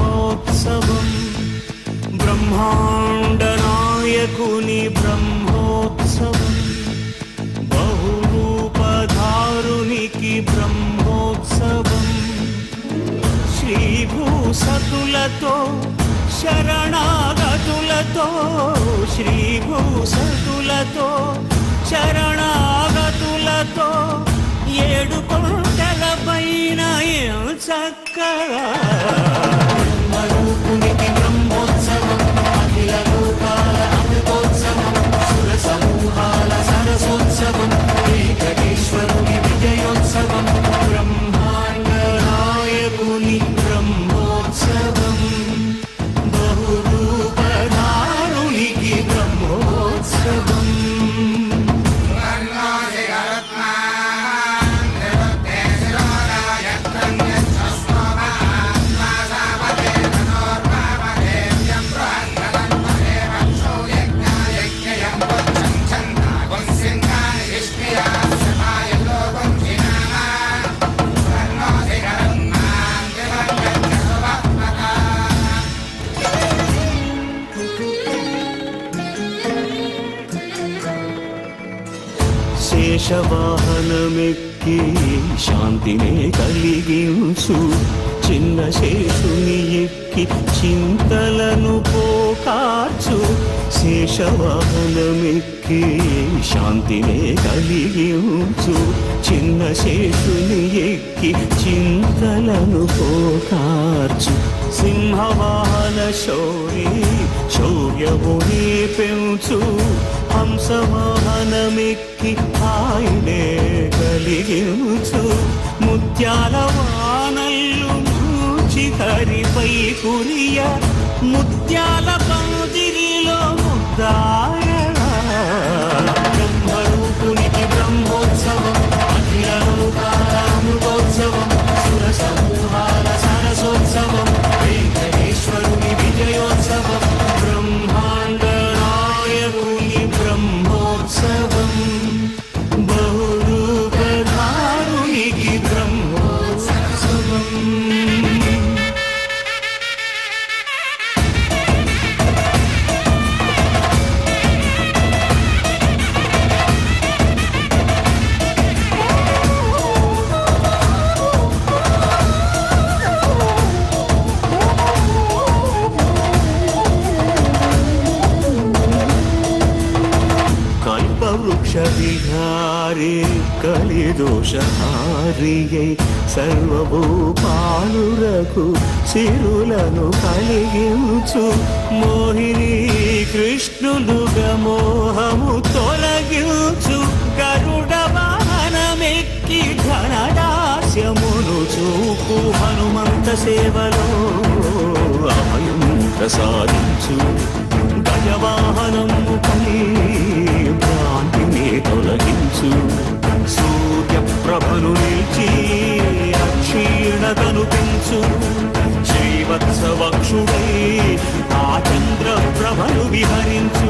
బ్రహ్మోత్సవం బ్రహ్మాండ నాయకుని బ్రహ్మోత్సవం బహురూపధారునికి బ్రహ్మోత్సవం శ్రీభూసతులతో శరణాగతులతో శ్రీభూసతులతో శరణాగతులతో ఏడు కొండల పైన చక్కగా బ్రహ్మరూపునికి బ్రహ్మోత్సవం అఖిల లోకాల అమృతోత్సవం సుర సమూహాల సరసోత్సవం వెంకటేశ్వరుని విజయోత్సవం బ్రహ్మాండ నాయకుని బ్రహ్మోత్సవం బహురూపధారునికి బ్రహ్మోత్సవం శేషవాహనమెక్కి శాంతినే కలిగించు చిన్న శేషుని ఎక్కి చింతలను పోకార్చు శేషవాహనమెక్కి శాంతినే కలిగించు చిన్న శేషుని ఎక్కి చింతలను పోకార్చు సింహవాహన శౌర్యముని పెంచు హంసవాహనమెక్కి హాయినే కలిగించు ముత్యాల వానల్లు మూచి హరిపై కురియ ముత్యాల పందిరిలో ముద్దాయ బ్రహ్మరూపునికి బ్రహ్మోత్సవం అఖిల లోకాల అమృతోత్సవం సుర సమూహాల సరసోత్సవం వెంకటేశ్వరుని విజయోత్సవం బ్రహ్మాండ నాయకుని బ్రహ్మోత్సవం బహురూపధారునికి బ్రహ్మోత్సవం వృక్ష విహారి కలిదోషహారియై సర్వభూపాలురకు సిరులను కలిగించు మోహిని కృష్ణులుగా మోహము తొలగించు గరుడ వాహనమెక్కి ఘనదాస్యమును చూపు హనుమంత సేవలో అభయం ప్రసాదించు గజవాహనము పై భ్రాంతిని తొలగించు సూర్యప్రభను నిలిచి అక్షీణతను పెంచు శ్రీవత్సవక్షుడై ఆ చంద్రప్రభను విహరించు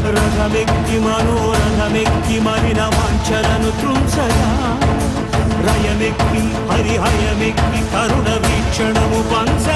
రథమెక్కి మనోరథమెక్కి మరిన వాంఛలను త్రుంచగా రయమెక్కి హరిహయమెక్కి కరుణ వీక్షణము పంచ